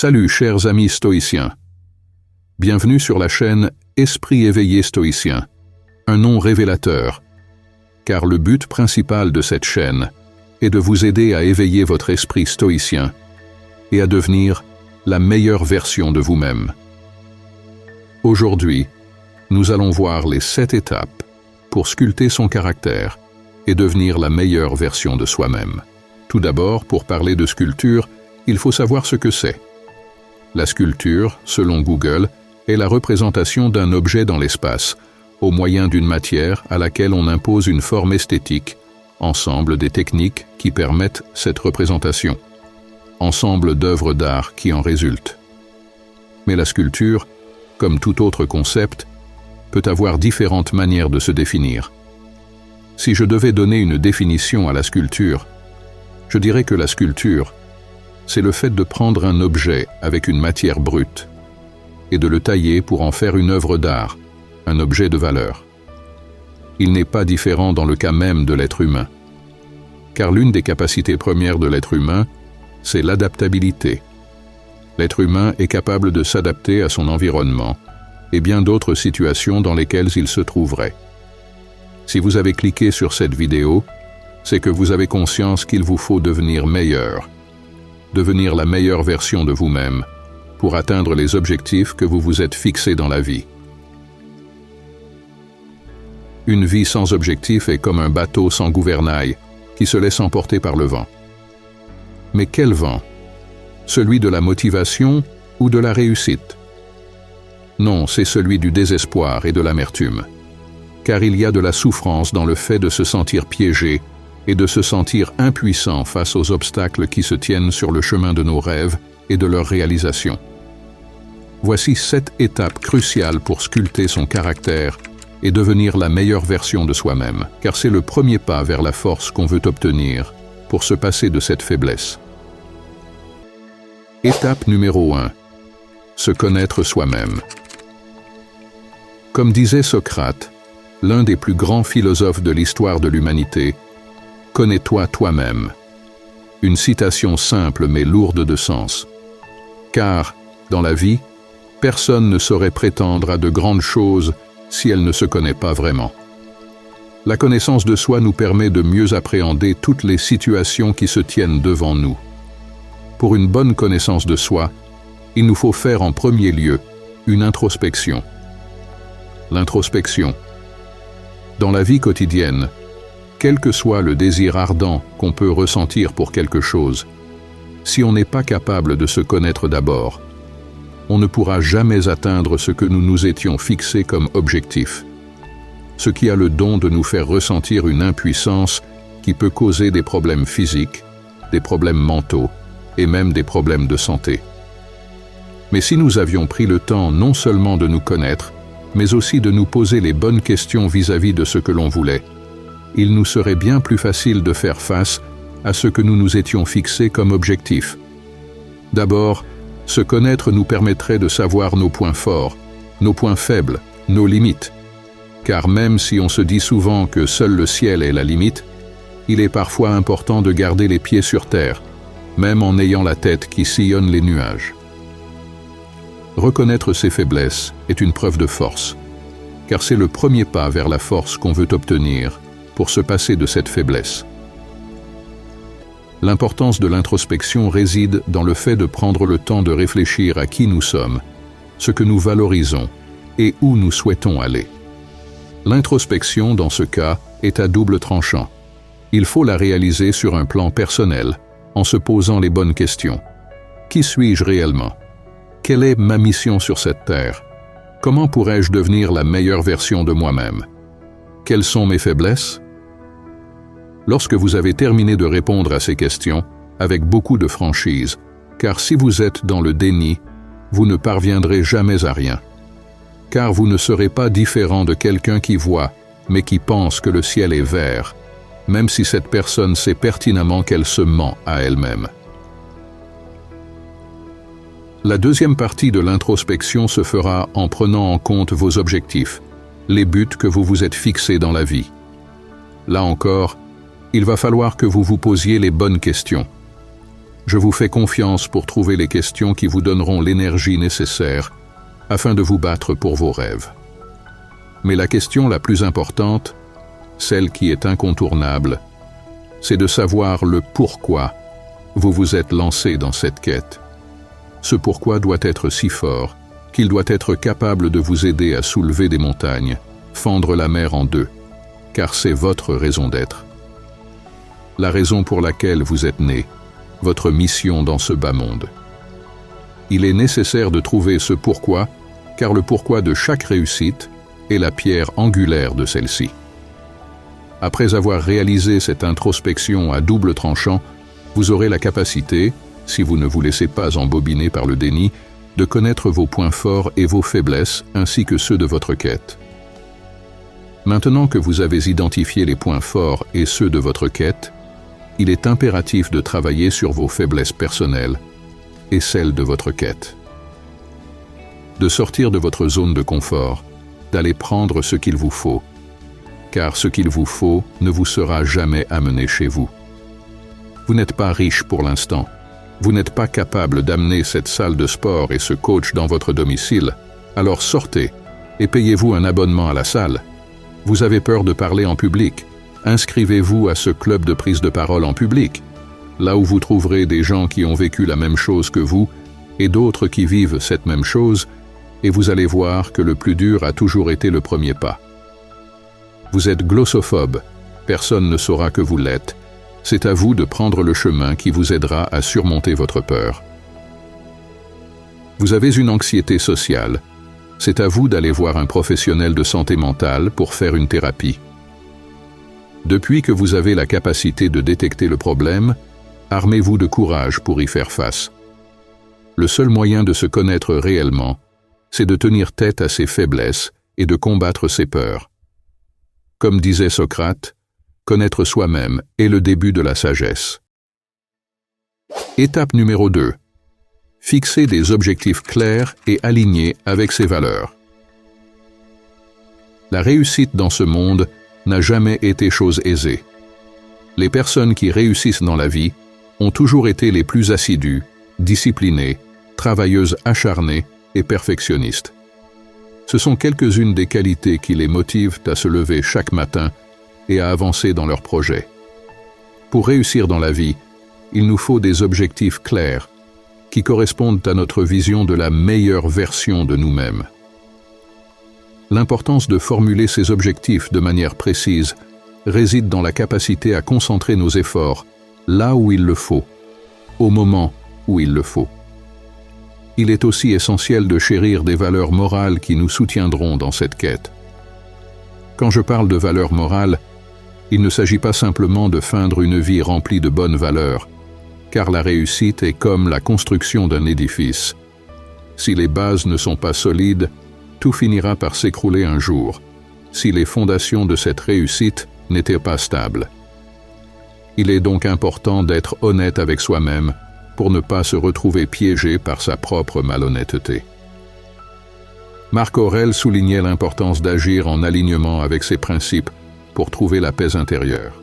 Salut chers amis stoïciens. Bienvenue sur la chaîne Esprit éveillé stoïcien, un nom révélateur, car le but principal de cette chaîne est de vous aider à éveiller votre esprit stoïcien et à devenir la meilleure version de vous-même. Aujourd'hui, nous allons voir les 7 étapes pour sculpter son caractère et devenir la meilleure version de soi-même. Tout d'abord, pour parler de sculpture, il faut savoir ce que c'est. La sculpture, selon Google, est la représentation d'un objet dans l'espace, au moyen d'une matière à laquelle on impose une forme esthétique, ensemble des techniques qui permettent cette représentation, ensemble d'œuvres d'art qui en résultent. Mais la sculpture, comme tout autre concept, peut avoir différentes manières de se définir. Si je devais donner une définition à la sculpture, je dirais que la sculpture, c'est le fait de prendre un objet avec une matière brute et de le tailler pour en faire une œuvre d'art, un objet de valeur. Il n'est pas différent dans le cas même de l'être humain, car l'une des capacités premières de l'être humain, c'est l'adaptabilité. L'être humain est capable de s'adapter à son environnement et bien d'autres situations dans lesquelles il se trouverait. Si vous avez cliqué sur cette vidéo, c'est que vous avez conscience qu'il vous faut devenir meilleur, devenir la meilleure version de vous-même pour atteindre les objectifs que vous vous êtes fixés dans la vie. Une vie sans objectif est comme un bateau sans gouvernail qui se laisse emporter par le vent. Mais quel vent? Celui de la motivation ou de la réussite? Non, c'est celui du désespoir et de l'amertume. Car il y a de la souffrance dans le fait de se sentir piégé et de se sentir impuissant face aux obstacles qui se tiennent sur le chemin de nos rêves et de leur réalisation. Voici 7 étapes cruciales pour sculpter son caractère et devenir la meilleure version de soi-même, car c'est le premier pas vers la force qu'on veut obtenir pour se passer de cette faiblesse. Étape numéro 1. Se connaître soi-même. Comme disait Socrate, l'un des plus grands philosophes de l'histoire de l'humanité, « Connais-toi toi-même ». Une citation simple mais lourde de sens. Car, dans la vie, personne ne saurait prétendre à de grandes choses si elle ne se connaît pas vraiment. La connaissance de soi nous permet de mieux appréhender toutes les situations qui se tiennent devant nous. Pour une bonne connaissance de soi, il nous faut faire en premier lieu une introspection. L'introspection. Dans la vie quotidienne, quel que soit le désir ardent qu'on peut ressentir pour quelque chose, si on n'est pas capable de se connaître d'abord, on ne pourra jamais atteindre ce que nous nous étions fixés comme objectif, ce qui a le don de nous faire ressentir une impuissance qui peut causer des problèmes physiques, des problèmes mentaux et même des problèmes de santé. Mais si nous avions pris le temps non seulement de nous connaître, mais aussi de nous poser les bonnes questions vis-à-vis de ce que l'on voulait, il nous serait bien plus facile de faire face à ce que nous nous étions fixés comme objectif. D'abord, se connaître nous permettrait de savoir nos points forts, nos points faibles, nos limites. Car même si on se dit souvent que seul le ciel est la limite, il est parfois important de garder les pieds sur terre, même en ayant la tête qui sillonne les nuages. Reconnaître ses faiblesses est une preuve de force, car c'est le premier pas vers la force qu'on veut obtenir pour se passer de cette faiblesse. L'importance de l'introspection réside dans le fait de prendre le temps de réfléchir à qui nous sommes, ce que nous valorisons et où nous souhaitons aller. L'introspection, dans ce cas, est à double tranchant. Il faut la réaliser sur un plan personnel, en se posant les bonnes questions. Qui suis-je réellement? Quelle est ma mission sur cette terre? Comment pourrais-je devenir la meilleure version de moi-même? Quelles sont mes faiblesses? Lorsque vous avez terminé de répondre à ces questions, avec beaucoup de franchise, car si vous êtes dans le déni, vous ne parviendrez jamais à rien. Car vous ne serez pas différent de quelqu'un qui voit, mais qui pense que le ciel est vert, même si cette personne sait pertinemment qu'elle se ment à elle-même. La deuxième partie de l'introspection se fera en prenant en compte vos objectifs, les buts que vous vous êtes fixés dans la vie. Là encore, il va falloir que vous vous posiez les bonnes questions. Je vous fais confiance pour trouver les questions qui vous donneront l'énergie nécessaire afin de vous battre pour vos rêves. Mais la question la plus importante, celle qui est incontournable, c'est de savoir le pourquoi vous vous êtes lancé dans cette quête. Ce pourquoi doit être si fort qu'il doit être capable de vous aider à soulever des montagnes, fendre la mer en deux, car c'est votre raison d'être. La raison pour laquelle vous êtes né, votre mission dans ce bas monde. Il est nécessaire de trouver ce pourquoi, car le pourquoi de chaque réussite est la pierre angulaire de celle-ci. Après avoir réalisé cette introspection à double tranchant, vous aurez la capacité, si vous ne vous laissez pas embobiner par le déni, de connaître vos points forts et vos faiblesses ainsi que ceux de votre quête. Maintenant que vous avez identifié les points forts et ceux de votre quête, il est impératif de travailler sur vos faiblesses personnelles et celles de votre quête. De sortir de votre zone de confort, d'aller prendre ce qu'il vous faut, car ce qu'il vous faut ne vous sera jamais amené chez vous. Vous n'êtes pas riche pour l'instant. Vous n'êtes pas capable d'amener cette salle de sport et ce coach dans votre domicile. Alors sortez et payez-vous un abonnement à la salle. Vous avez peur de parler en public. Inscrivez-vous à ce club de prise de parole en public, là où vous trouverez des gens qui ont vécu la même chose que vous et d'autres qui vivent cette même chose, et vous allez voir que le plus dur a toujours été le premier pas. Vous êtes glossophobe, personne ne saura que vous l'êtes. C'est à vous de prendre le chemin qui vous aidera à surmonter votre peur. Vous avez une anxiété sociale. C'est à vous d'aller voir un professionnel de santé mentale pour faire une thérapie. Depuis que vous avez la capacité de détecter le problème, armez-vous de courage pour y faire face. Le seul moyen de se connaître réellement, c'est de tenir tête à ses faiblesses et de combattre ses peurs. Comme disait Socrate, connaître soi-même est le début de la sagesse. Étape numéro 2. Fixer des objectifs clairs et alignés avec ses valeurs. La réussite dans ce monde n'a jamais été chose aisée. Les personnes qui réussissent dans la vie ont toujours été les plus assidues, disciplinées, travailleuses acharnées et perfectionnistes. Ce sont quelques-unes des qualités qui les motivent à se lever chaque matin et à avancer dans leurs projets. Pour réussir dans la vie, il nous faut des objectifs clairs qui correspondent à notre vision de la meilleure version de nous-mêmes. L'importance de formuler ces objectifs de manière précise réside dans la capacité à concentrer nos efforts là où il le faut, au moment où il le faut. Il est aussi essentiel de chérir des valeurs morales qui nous soutiendront dans cette quête. Quand je parle de valeurs morales, il ne s'agit pas simplement de feindre une vie remplie de bonnes valeurs, car la réussite est comme la construction d'un édifice. Si les bases ne sont pas solides, tout finira par s'écrouler un jour, si les fondations de cette réussite n'étaient pas stables. Il est donc important d'être honnête avec soi-même pour ne pas se retrouver piégé par sa propre malhonnêteté. Marc Aurèle soulignait l'importance d'agir en alignement avec ses principes pour trouver la paix intérieure.